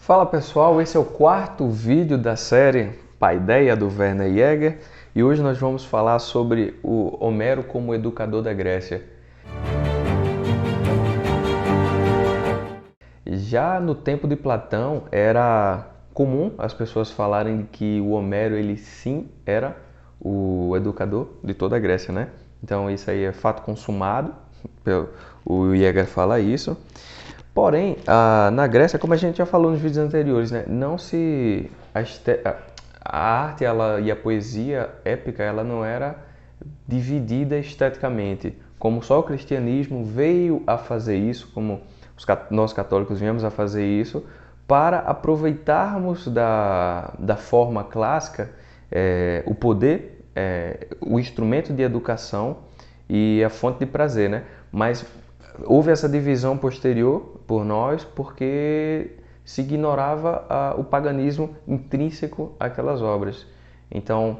Fala pessoal, esse é o quarto vídeo da série Paideia do Werner Jäger e hoje nós vamos falar sobre o Homero como educador da Grécia. Já no tempo de Platão era comum as pessoas falarem que o Homero ele sim era o educador de toda a Grécia, né? Então isso aí é fato consumado, o Jäger fala isso. Porém, na Grécia, como a gente já falou nos vídeos anteriores, né, não se a arte e a poesia épica ela não era dividida esteticamente, como só o cristianismo veio a fazer isso, como nós católicos viemos a fazer isso, para aproveitarmos da forma clássica o poder, o instrumento de educação e a fonte de prazer, né? Mas houve essa divisão posterior por nós porque se ignorava o paganismo intrínseco àquelas obras. Então,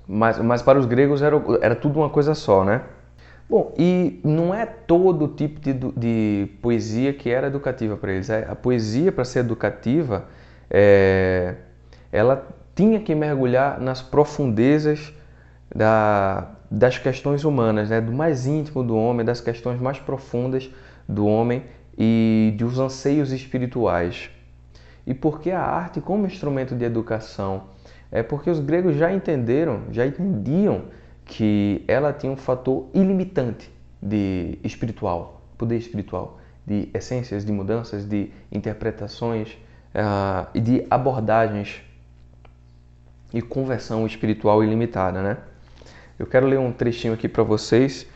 mas para os gregos era tudo uma coisa só, né? Bom, e não é todo tipo de poesia que era educativa para eles. A poesia, para ser educativa, ela tinha que mergulhar nas profundezas das questões humanas, né? Do mais íntimo do homem, das questões mais profundas do homem e dos anseios espirituais. E por que a arte como instrumento de educação? É porque os gregos já entendiam que ela tinha um fator ilimitante de espiritual, poder espiritual, de essências, de mudanças, de interpretações e de abordagens e conversão espiritual ilimitada, né? Eu quero ler um trechinho aqui para vocês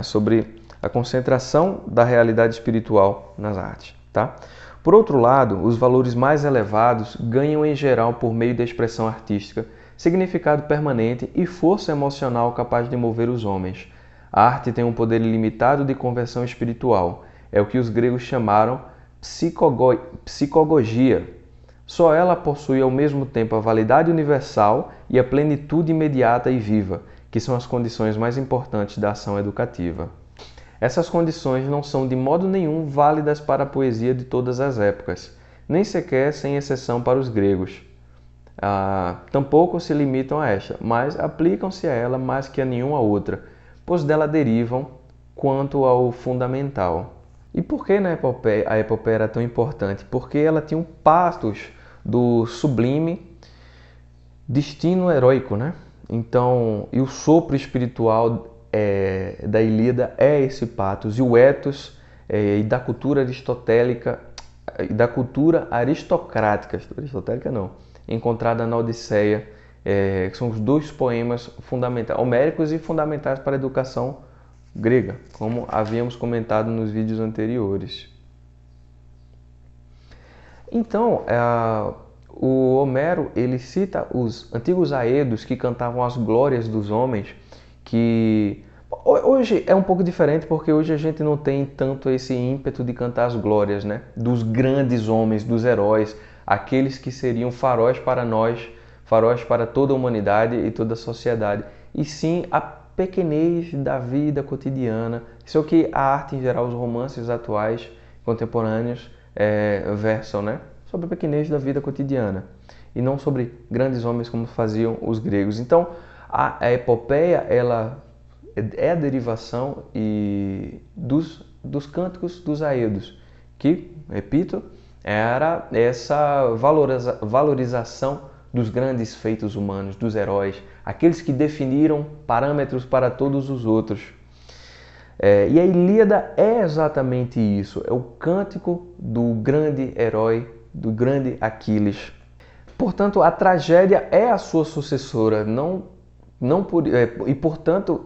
sobre a concentração da realidade espiritual nas artes, tá? Por outro lado, os valores mais elevados ganham em geral por meio da expressão artística, significado permanente e força emocional capaz de mover os homens. A arte tem um poder ilimitado de conversão espiritual. É o que os gregos chamaram psicogogia. Só ela possui ao mesmo tempo a validade universal e a plenitude imediata e viva, que são as condições mais importantes da ação educativa. Essas condições não são de modo nenhum válidas para a poesia de todas as épocas, nem sequer sem exceção para os gregos. Tampouco se limitam a esta, mas aplicam-se a ela mais que a nenhuma outra, pois dela derivam quanto ao fundamental. E por que a epopeia era tão importante? Porque ela tinha um pathos do sublime destino heróico, né? Então, e o sopro espiritual da Ilíada é esse pathos, e o ethos e da cultura aristotélica, da cultura aristotélica não, encontrada na Odisseia, que são os dois poemas fundamentais, homéricos e fundamentais para a educação grega, como havíamos comentado nos vídeos anteriores. Então, o Homero ele cita os antigos aedos que cantavam as glórias dos homens, que hoje é um pouco diferente porque hoje a gente não tem tanto esse ímpeto de cantar as glórias, né? Dos grandes homens, dos heróis, aqueles que seriam faróis para nós, faróis para toda a humanidade e toda a sociedade, e sim a pequenez da vida cotidiana. Isso é o que a arte em geral, os romances atuais, contemporâneos, versam, né? Sobre a pequenez da vida cotidiana e não sobre grandes homens como faziam os gregos. Então, a epopeia ela é a derivação dos cânticos dos aedos, que, repito, era essa valorização dos grandes feitos humanos, dos heróis, aqueles que definiram parâmetros para todos os outros. E a Ilíada é exatamente isso, é o cântico do grande herói, do grande Aquiles. Portanto, a tragédia é a sua sucessora, e portanto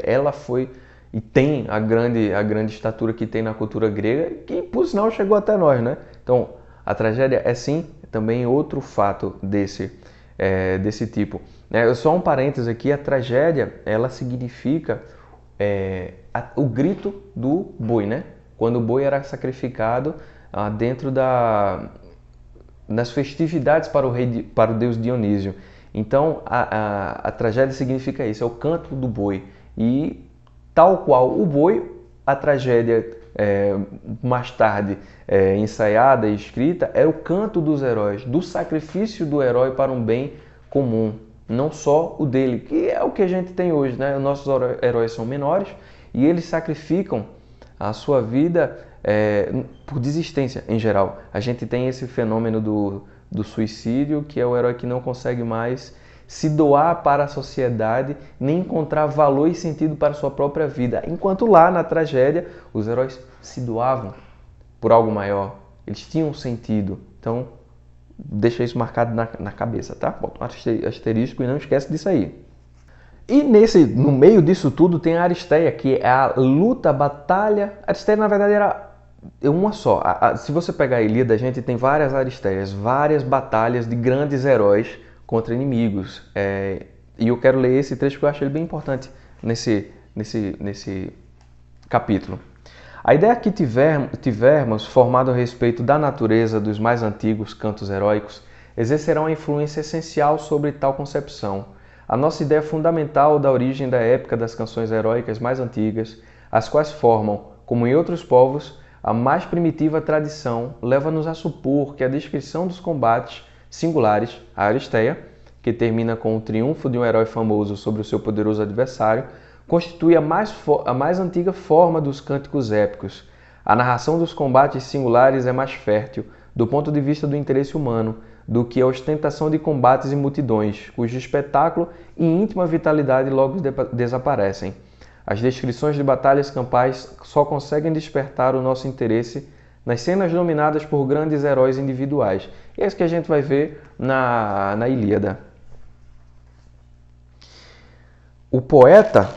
ela foi e tem a grande estatura que tem na cultura grega, que por sinal chegou até nós, né? Então a tragédia é sim também outro fato desse tipo. Só um parênteses aqui, a tragédia ela significa o grito do boi, né? Quando o boi era sacrificado dentro nas festividades para o deus Dionísio. Então, a tragédia significa isso, é o canto do boi. E, tal qual o boi, a tragédia mais tarde ensaiada e escrita era o canto dos heróis, do sacrifício do herói para um bem comum, não só o dele, que é o que a gente tem hoje, né? Os nossos heróis são menores e eles sacrificam a sua vida por desistência em geral. A gente tem esse fenômeno do suicídio, que é o herói que não consegue mais se doar para a sociedade, nem encontrar valor e sentido para a sua própria vida. Enquanto lá na tragédia, os heróis se doavam por algo maior. Eles tinham sentido. Então, deixa isso marcado na cabeça, tá? Bota um asterisco e não esquece disso aí. E no meio disso tudo tem a Aristeia, que é a luta, a batalha. A Aristeia, na verdade, era uma só. Se você pegar a Ilíada, a gente tem várias Aristeias, várias batalhas de grandes heróis contra inimigos. E eu quero ler esse trecho porque eu acho ele bem importante nesse capítulo. A ideia que tivermos formado a respeito da natureza dos mais antigos cantos heróicos exercerá uma influência essencial sobre tal concepção. A nossa ideia fundamental da origem da época das canções heróicas mais antigas, as quais formam, como em outros povos, a mais primitiva tradição, leva-nos a supor que a descrição dos combates singulares, a Aristeia, que termina com o triunfo de um herói famoso sobre o seu poderoso adversário, constitui a mais antiga forma dos cânticos épicos. A narração dos combates singulares é mais fértil, do ponto de vista do interesse humano, do que a ostentação de combates em multidões, cujo espetáculo e íntima vitalidade logo desaparecem. As descrições de batalhas campais só conseguem despertar o nosso interesse nas cenas dominadas por grandes heróis individuais. E é isso que a gente vai ver na Ilíada. O poeta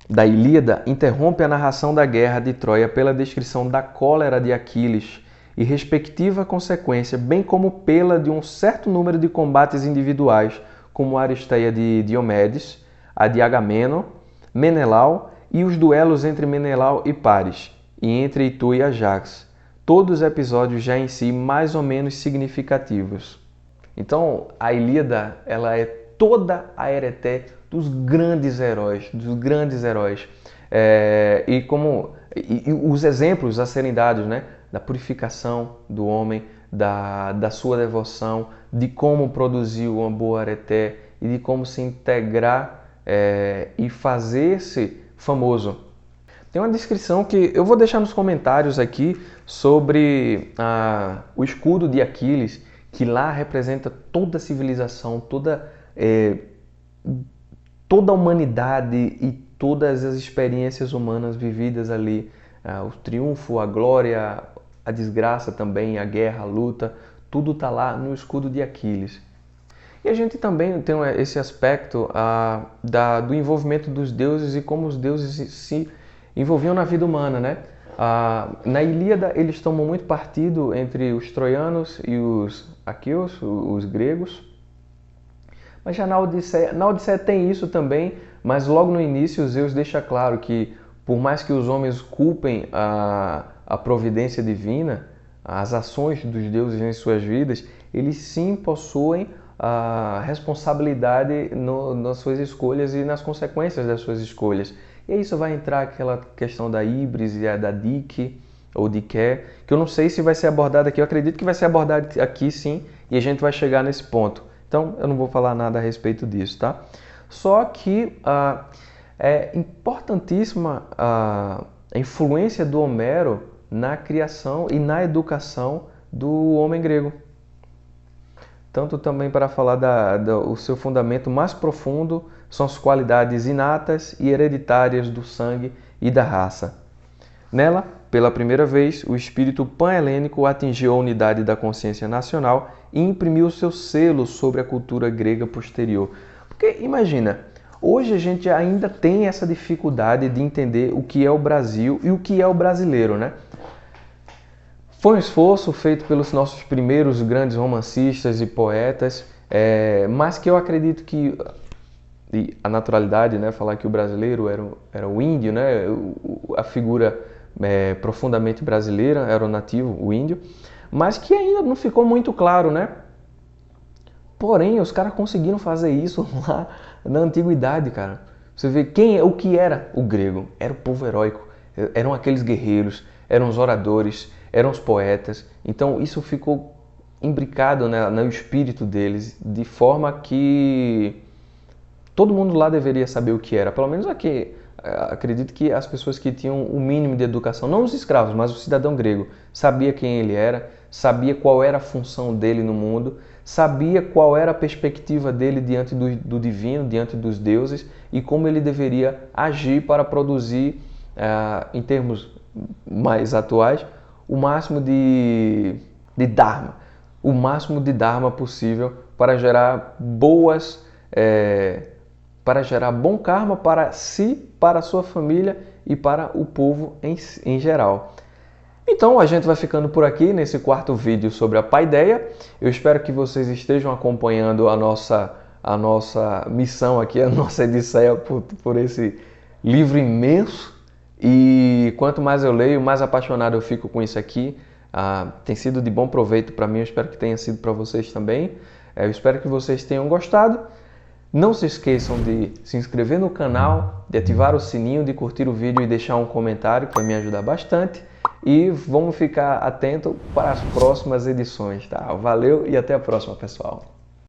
da Ilíada interrompe a narração da guerra de Troia pela descrição da cólera de Aquiles e respectiva consequência, bem como pela de um certo número de combates individuais, como a Aristeia de Diomedes, a de Agamemnon, Menelau e os duelos entre Menelau e Paris, e entre Itu e Ajax. Todos episódios já em si mais ou menos significativos. Então, a Ilíada, ela é toda a ereté dos grandes heróis, E os exemplos a serem dados, né? Da purificação do homem, da sua devoção, de como produzir uma boa areté e de como se integrar e fazer-se famoso. Tem uma descrição que eu vou deixar nos comentários aqui sobre o escudo de Aquiles, que lá representa toda a civilização, toda a humanidade e todas as experiências humanas vividas ali. O triunfo, a glória, a desgraça também, a guerra, a luta, tudo está lá no escudo de Aquiles. E a gente também tem esse aspecto do envolvimento dos deuses e como os deuses se envolviam na vida humana, né? Na Ilíada eles tomam muito partido entre os troianos e os aqueus, os gregos. Mas já na Odisseia tem isso também, mas logo no início Zeus deixa claro que por mais que os homens culpem a providência divina, as ações dos deuses em suas vidas, eles sim possuem a responsabilidade nas suas escolhas e nas consequências das suas escolhas. E aí isso vai entrar aquela questão da híbris e da dique, ou diké, que eu não sei se vai ser abordada aqui, eu acredito que vai ser abordada aqui sim, e a gente vai chegar nesse ponto. Então eu não vou falar nada a respeito disso, tá? Só que é importantíssima a influência do Homero na criação e na educação do homem grego. Tanto também para falar o seu fundamento mais profundo são as qualidades inatas e hereditárias do sangue e da raça. Nela, pela primeira vez, o espírito pan-helênico atingiu a unidade da consciência nacional e imprimiu seu selo sobre a cultura grega posterior. Porque imagina, hoje a gente ainda tem essa dificuldade de entender o que é o Brasil e o que é o brasileiro, né? Foi um esforço feito pelos nossos primeiros grandes romancistas e poetas, mas que eu acredito que e a naturalidade, né, falar que o brasileiro era o índio, né, a figura profundamente brasileira, era o nativo, o índio, mas que ainda não ficou muito claro, né? Porém, os caras conseguiram fazer isso lá na antiguidade, cara. Você vê o que era o grego? Era o povo heróico. eram aqueles guerreiros, eram os oradores, eram os poetas. Então isso ficou imbricado, né, no espírito deles, de forma que todo mundo lá deveria saber o que era. Pelo menos aqui, acredito que as pessoas que tinham o mínimo de educação, não os escravos, mas o cidadão grego, sabia quem ele era, sabia qual era a função dele no mundo, sabia qual era a perspectiva dele diante do divino, diante dos deuses, e como ele deveria agir para produzir, em termos mais atuais, o máximo de Dharma, o máximo de Dharma possível para gerar para gerar bom karma para si, para a sua família e para o povo em geral. Então a gente vai ficando por aqui nesse quarto vídeo sobre a paideia. Eu espero que vocês estejam acompanhando a nossa missão aqui, a nossa odisseia por esse livro imenso. E quanto mais eu leio, mais apaixonado eu fico com isso aqui. Tem sido de bom proveito para mim, eu espero que tenha sido para vocês também. Eu espero que vocês tenham gostado. Não se esqueçam de se inscrever no canal, de ativar o sininho, de curtir o vídeo e deixar um comentário, que vai me ajudar bastante. E vamos ficar atento para as próximas edições, tá? Valeu e até a próxima, pessoal!